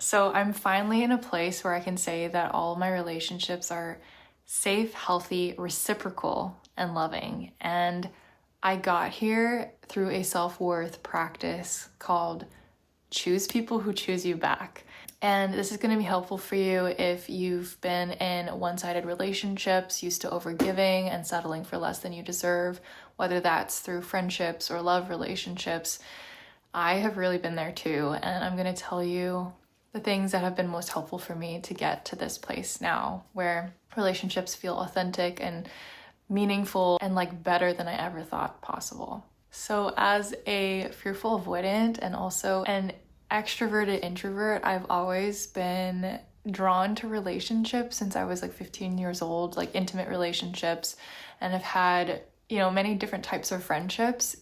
So I'm finally in a place where I can say that all of my relationships are safe, healthy, reciprocal, and loving. And I got here through a self-worth practice called Choose People Who Choose You Back. And this is going to be helpful for you if you've been in one-sided relationships, used to overgiving and settling for less than you deserve, whether that's through friendships or love relationships. I have really been there too, and I'm going to tell you the things that have been most helpful for me to get to this place now where relationships feel authentic and meaningful and like better than I ever thought possible. So as a fearful avoidant and also an extroverted introvert, I've always been drawn to relationships since I was like 15 years old, like intimate relationships, and have had, many different types of friendships.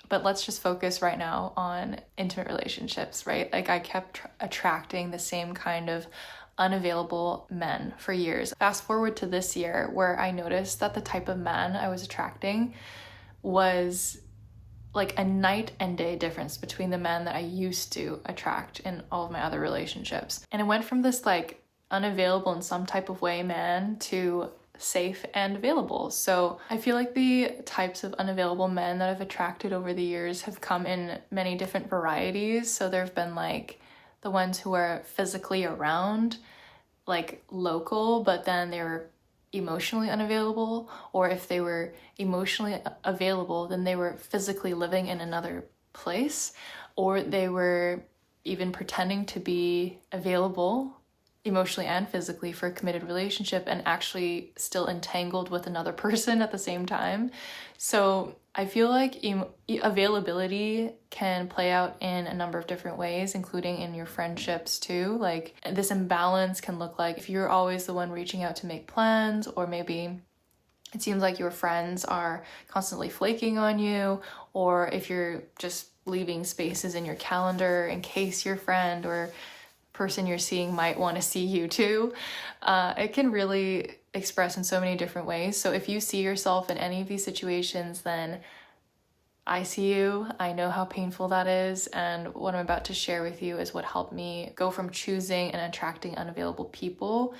But let's just focus right now on intimate relationships, right? Like I kept attracting the same kind of unavailable men for years. Fast forward to this year where I noticed that the type of man I was attracting was like a night and day difference between the men that I used to attract in all of my other relationships. And it went from this like unavailable in some type of way man to safe and available. So I feel like the types of unavailable men that I've attracted over the years have come in many different varieties. So there have been like the ones who are physically around, like local, but then they were emotionally unavailable, or if they were emotionally available, then they were physically living in another place, or they were even pretending to be available emotionally and physically for a committed relationship and actually still entangled with another person at the same time. So I feel like availability can play out in a number of different ways, including in your friendships too. Like this imbalance can look like if you're always the one reaching out to make plans, or maybe it seems like your friends are constantly flaking on you, or if you're just leaving spaces in your calendar in case your friend or person you're seeing might want to see you too. It can really express in so many different ways. So if you see yourself in any of these situations, then I see you. I know how painful that is. And what I'm about to share with you is what helped me go from choosing and attracting unavailable people,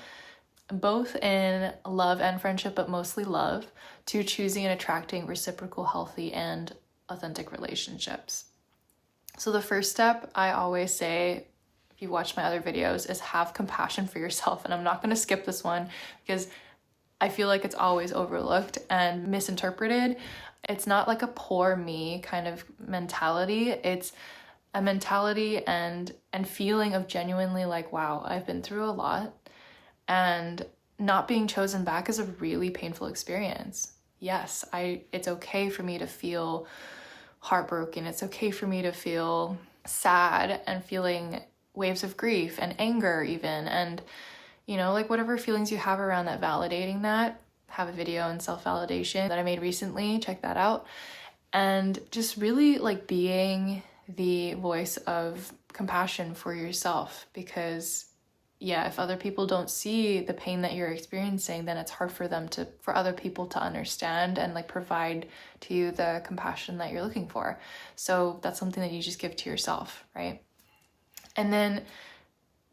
both in love and friendship, but mostly love, to choosing and attracting reciprocal, healthy, and authentic relationships. So the first step I always say, if you watch my other videos, is have compassion for yourself. And I'm not going to skip this one because I feel like it's always overlooked and misinterpreted. It's not like a poor me kind of mentality. It's a mentality and feeling of genuinely like, wow, I've been through a lot, and not being chosen back is a really painful experience. Yes, it's okay for me to feel heartbroken. It's okay for me to feel sad and feeling waves of grief and anger even, and like whatever feelings you have around that, validating that. Have a video on self-validation that I made recently, check that out. And just really like being the voice of compassion for yourself, because if other people don't see the pain that you're experiencing, then it's hard for other people to understand and like provide to you the compassion that you're looking for. So that's something that you just give to yourself, right? And then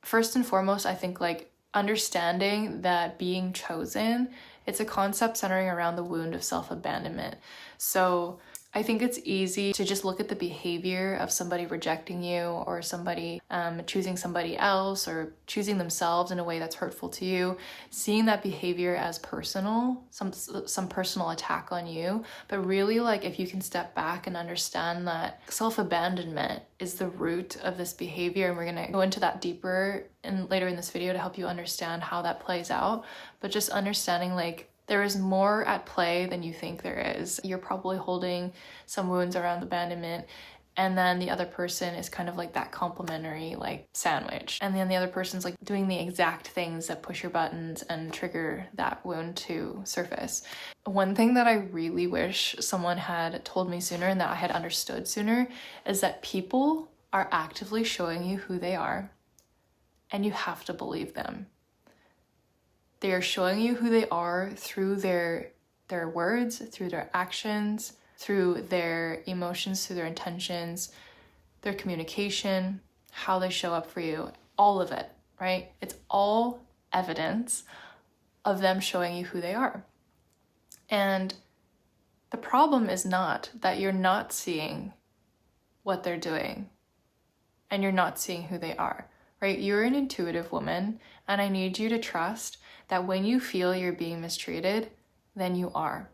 first and foremost, I think like understanding that being chosen, it's a concept centering around the wound of self-abandonment. So I think it's easy to just look at the behavior of somebody rejecting you, or somebody choosing somebody else, or choosing themselves in a way that's hurtful to you, seeing that behavior as personal, some personal attack on you. But really, like if you can step back and understand that self-abandonment is the root of this behavior, and we're gonna go into that deeper later in this video to help you understand how that plays out. But just understanding like there is more at play than you think there is. You're probably holding some wounds around abandonment, and then the other person is kind of like that complementary like sandwich. And then the other person's like doing the exact things that push your buttons and trigger that wound to surface. One thing that I really wish someone had told me sooner and that I had understood sooner is that people are actively showing you who they are, and you have to believe them. They are showing you who they are through their words, through their actions, through their emotions, through their intentions, their communication, how they show up for you. all of it, right? It's all evidence of them showing you who they are. And the problem is not that you're not seeing what they're doing and you're not seeing who they are, right? You're an intuitive woman, and I need you to trust that when you feel you're being mistreated, then you are.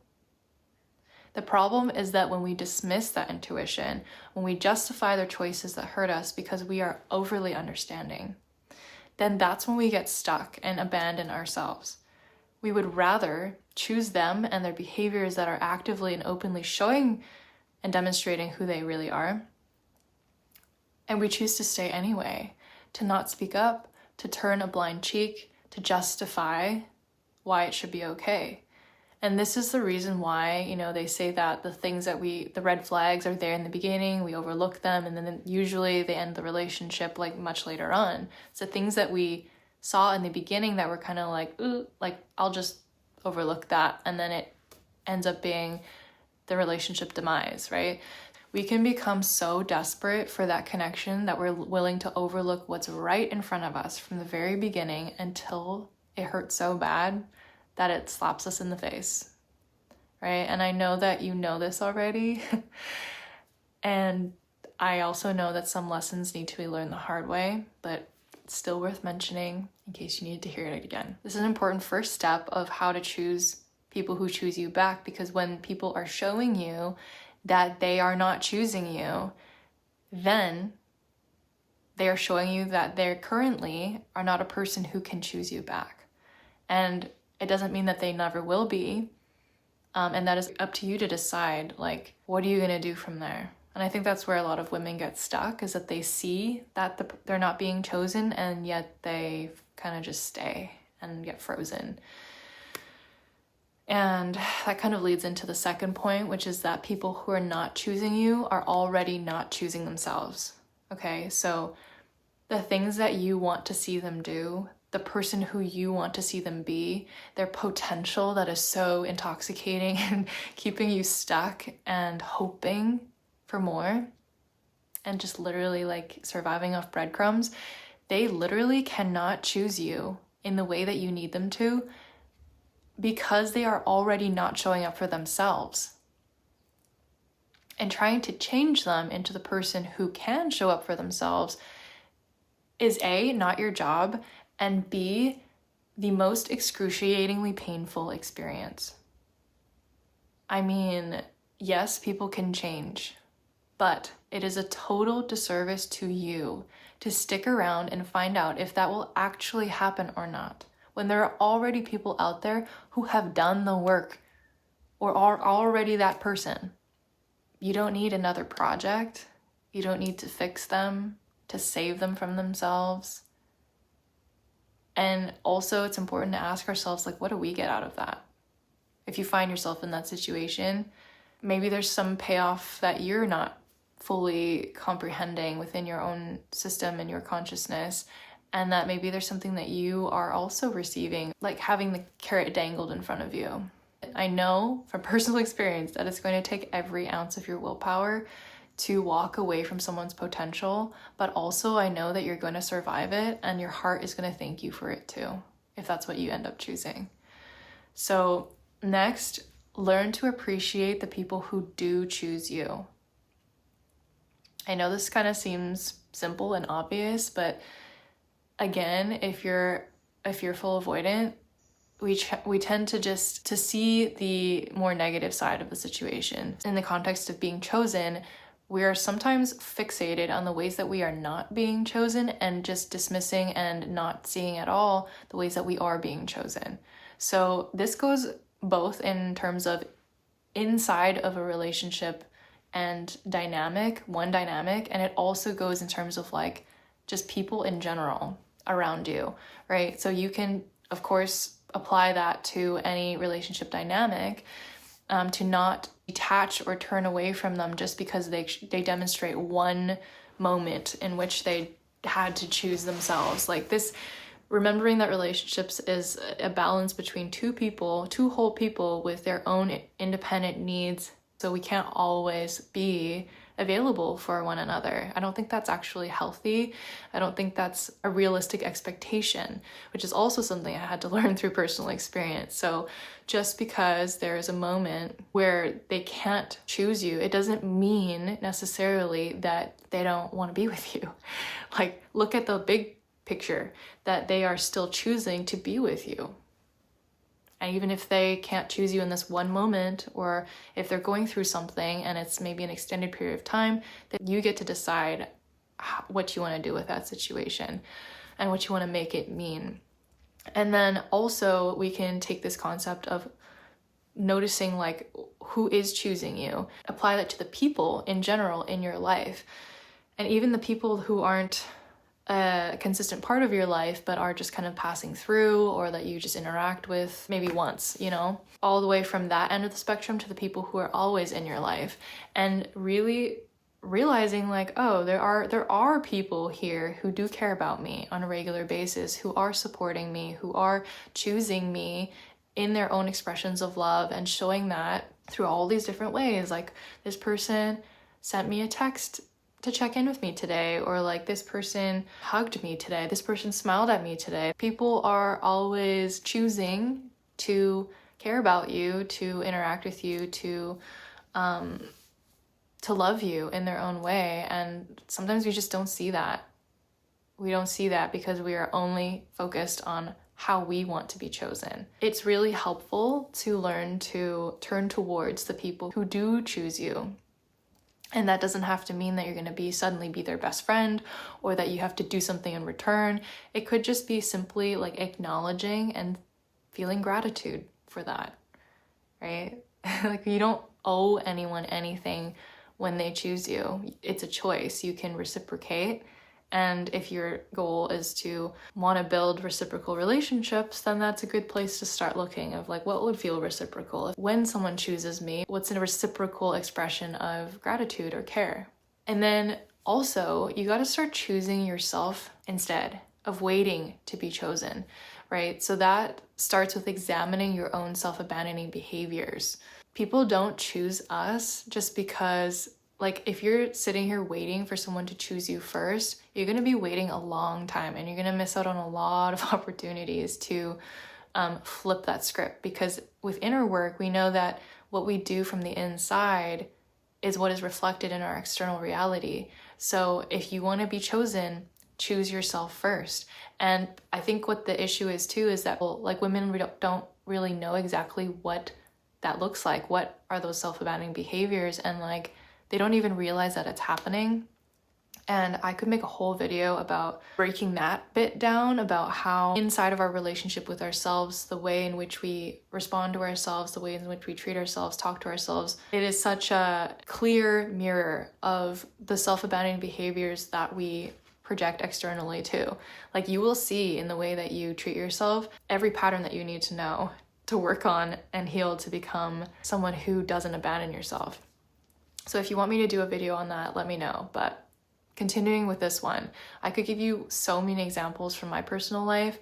The problem is that when we dismiss that intuition, when we justify their choices that hurt us because we are overly understanding, then that's when we get stuck and abandon ourselves. We would rather choose them and their behaviors that are actively and openly showing and demonstrating who they really are. And we choose to stay anyway, to not speak up, to turn a blind cheek, to justify why it should be okay. And this is the reason why, they say that the red flags are there in the beginning, we overlook them, and then usually they end the relationship like much later on. So things that we saw in the beginning that were kind of like, ooh, like I'll just overlook that, and then it ends up being the relationship demise, right? We can become so desperate for that connection that we're willing to overlook what's right in front of us from the very beginning until it hurts so bad that it slaps us in the face, right? And I know that you know this already. And I also know that some lessons need to be learned the hard way, but it's still worth mentioning in case you need to hear it again. This is an important first step of how to choose people who choose you back, because when people are showing you that they are not choosing you, then they are showing you that they currently are not a person who can choose you back. And it doesn't mean that they never will be. And that is up to you to decide, like, what are you going to do from there? And I think that's where a lot of women get stuck, is that they see that they're not being chosen, and yet they kind of just stay and get frozen. And that kind of leads into the second point, which is that people who are not choosing you are already not choosing themselves. Okay, so the things that you want to see them do, the person who you want to see them be, their potential that is so intoxicating and keeping you stuck and hoping for more and just literally like surviving off breadcrumbs, they literally cannot choose you in the way that you need them to, because they are already not showing up for themselves. And trying to change them into the person who can show up for themselves is A, not your job, and B, the most excruciatingly painful experience. I mean, yes, people can change, but it is a total disservice to you to stick around and find out if that will actually happen or not, when there are already people out there who have done the work or are already that person. You don't need another project. You don't need to fix them, to save them from themselves. And also it's important to ask ourselves, like, what do we get out of that? If you find yourself in that situation, maybe there's some payoff that you're not fully comprehending within your own system and your consciousness, and that maybe there's something that you are also receiving, like having the carrot dangled in front of you. I know from personal experience that it's going to take every ounce of your willpower to walk away from someone's potential, but also I know that you're going to survive it, and your heart is going to thank you for it too, if that's what you end up choosing. So next, learn to appreciate the people who do choose you. I know this kind of seems simple and obvious, but again, if you're a fearful avoidant, we tend to see the more negative side of the situation. In the context of being chosen, we are sometimes fixated on the ways that we are not being chosen and just dismissing and not seeing at all the ways that we are being chosen. So this goes both in terms of inside of a relationship and one dynamic, and it also goes in terms of like just people in general around you, right? So you can, of course, apply that to any relationship dynamic, to not detach or turn away from them just because they demonstrate one moment in which they had to choose themselves. Like this, remembering that relationships is a balance between two whole people with their own independent needs. So we can't always be available for one another. I don't think that's actually healthy. I don't think that's a realistic expectation, which is also something I had to learn through personal experience. So just because there is a moment where they can't choose you, it doesn't mean necessarily that they don't want to be with you. Like, look at the big picture, that they are still choosing to be with you. And even if they can't choose you in this one moment, or if they're going through something and it's maybe an extended period of time, that you get to decide what you want to do with that situation and what you want to make it mean. And then also we can take this concept of noticing like who is choosing you, apply that to the people in general in your life. And even the people who aren't a consistent part of your life but are just kind of passing through, or that you just interact with maybe once, you know, all the way from that end of the spectrum to the people who are always in your life, and really realizing like, oh, there are people here who do care about me on a regular basis, who are supporting me, who are choosing me in their own expressions of love, and showing that through all these different ways. Like, this person sent me a text to check in with me today, or like, this person hugged me today, this person smiled at me today. People are always choosing to care about you, to interact with you, to love you in their own way. And sometimes we just don't see that. We don't see that because we are only focused on how we want to be chosen. It's really helpful to learn to turn towards the people who do choose you. And that doesn't have to mean that you're going to suddenly be their best friend, or that you have to do something in return. It could just be simply like acknowledging and feeling gratitude for that, right? Like, you don't owe anyone anything when they choose you. It's a choice. You can reciprocate. And if your goal is to want to build reciprocal relationships, then that's a good place to start looking of like, what would feel reciprocal? When someone chooses me, what's a reciprocal expression of gratitude or care? And then also, you got to start choosing yourself instead of waiting to be chosen, right? So that starts with examining your own self-abandoning behaviors. People don't choose us just because, like, if you're sitting here waiting for someone to choose you first, you're going to be waiting a long time, and you're going to miss out on a lot of opportunities to flip that script. Because with inner work, we know that what we do from the inside is what is reflected in our external reality. So if you want to be chosen, choose yourself first. And I think what the issue is too is that, well, like, women, we don't really know exactly what that looks like. What are those self-abandoning behaviors? And like, they don't even realize that it's happening. And I could make a whole video about breaking that bit down, about how inside of our relationship with ourselves, the way in which we respond to ourselves, the way in which we treat ourselves, talk to ourselves, it is such a clear mirror of the self-abandoning behaviors that we project externally too. Like, you will see in the way that you treat yourself every pattern that you need to know to work on and heal to become someone who doesn't abandon yourself. So if you want me to do a video on that, let me know. But continuing with this one, I could give you so many examples from my personal life,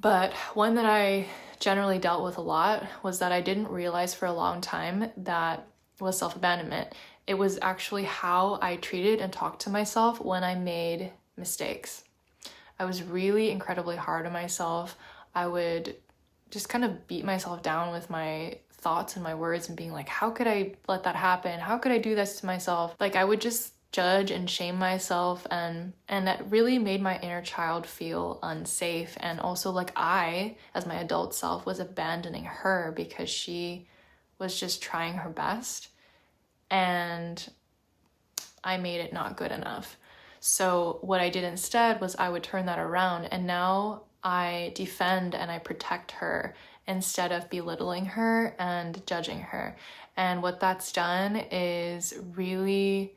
but one that I generally dealt with a lot was that I didn't realize for a long time that was self-abandonment. It was actually how I treated and talked to myself when I made mistakes. I was really incredibly hard on myself. I would just kind of beat myself down with my thoughts and my words and being like, how could I let that happen? How could I do this to myself? Like, I would just judge and shame myself, and that really made my inner child feel unsafe. And also, like, I, as my adult self, was abandoning her because she was just trying her best, and I made it not good enough. So what I did instead was I would turn that around, and now I defend and I protect her instead of belittling her and judging her. And what that's done is really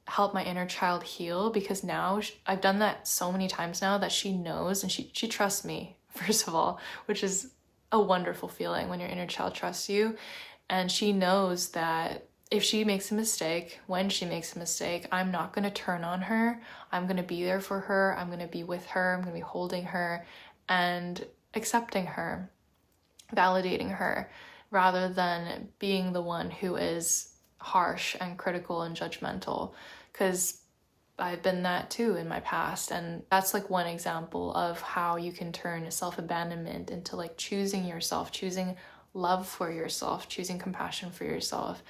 help my inner child heal, because now I've done that so many times now that she knows, and she trusts me, first of all, which is a wonderful feeling when your inner child trusts you. And she knows that if she makes a mistake, when she makes a mistake, I'm not going to turn on her. I'm going to be there for her. I'm going to be with her. I'm going to be holding her and accepting her, validating her, rather than being the one who is harsh and critical and judgmental, because I've been that too in my past. And that's like one example of how you can turn self-abandonment into like choosing yourself, choosing love for yourself, choosing compassion for yourself.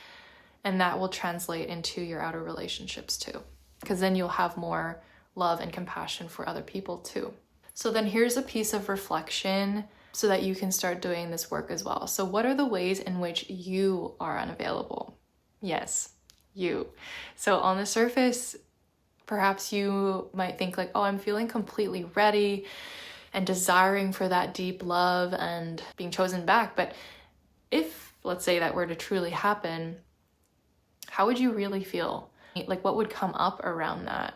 And that will translate into your outer relationships too, because then you'll have more love and compassion for other people too. So then here's a piece of reflection so that you can start doing this work as well. So what are the ways in which you are unavailable? Yes, you. So on the surface, perhaps you might think like, oh, I'm feeling completely ready and desiring for that deep love and being chosen back. But if, let's say, that were to truly happen, how would you really feel? Like, what would come up around that?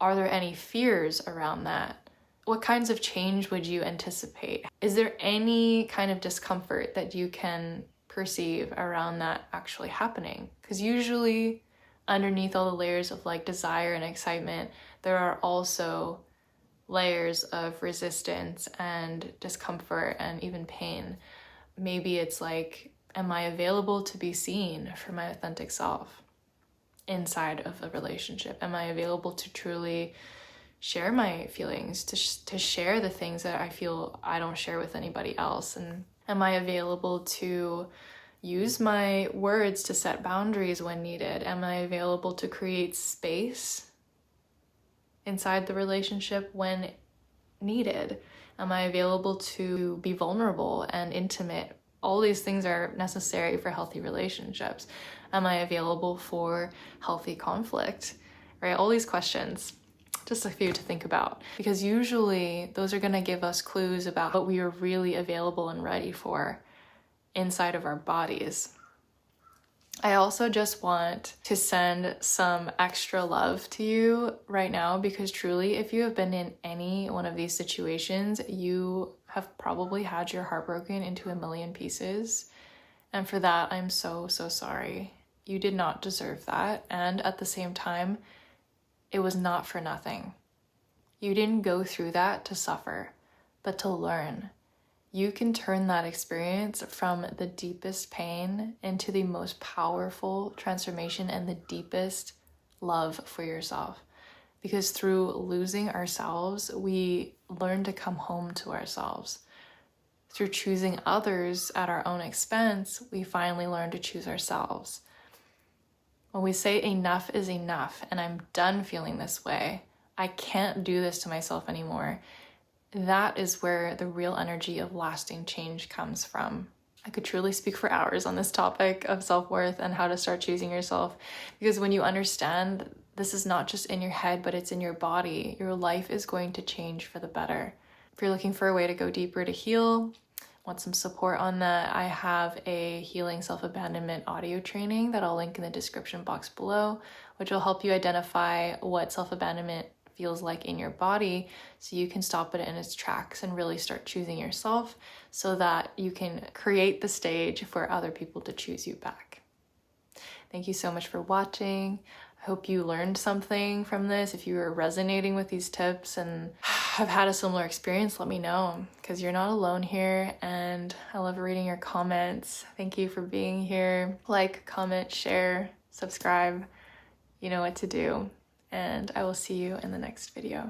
Are there any fears around that? What kinds of change would you anticipate? Is there any kind of discomfort that you can perceive around that actually happening? Because usually underneath all the layers of like desire and excitement, there are also layers of resistance and discomfort and even pain. Maybe it's like, am I available to be seen for my authentic self inside of a relationship? Am I available to truly share my feelings, to share the things that I feel I don't share with anybody else? And am I available to use my words to set boundaries when needed? Am I available to create space inside the relationship when needed? Am I available to be vulnerable and intimate? All these things are necessary for healthy relationships. Am I available for healthy conflict? Right? All these questions, just a few to think about, because usually those are going to give us clues about what we are really available and ready for inside of our bodies. I also just want to send some extra love to you right now, because truly, if you have been in any one of these situations, you have probably had your heart broken into a million pieces. And for that, I'm so, so sorry. You did not deserve that. And at the same time, it was not for nothing. You didn't go through that to suffer, but to learn. You can turn that experience from the deepest pain into the most powerful transformation and the deepest love for yourself. Because through losing ourselves, we learn to come home to ourselves. Through choosing others at our own expense, we finally learn to choose ourselves. When we say enough is enough and I'm done feeling this way, I can't do this to myself anymore, that is where the real energy of lasting change comes from. I could truly speak for hours on this topic of self-worth and how to start choosing yourself, because when you understand this is not just in your head, but it's in your body, your life is going to change for the better. If you're looking for a way to go deeper to heal, want some support on that, I have a healing self-abandonment audio training that I'll link in the description box below, which will help you identify what self-abandonment feels like in your body, so you can stop it in its tracks and really start choosing yourself, so that you can create the stage for other people to choose you back. Thank you so much for watching. I hope you learned something from this. If you are resonating with these tips and have had a similar experience, let me know, because you're not alone here, and I love reading your comments. Thank you for being here. Like, comment, share, subscribe. You know what to do. And I will see you in the next video.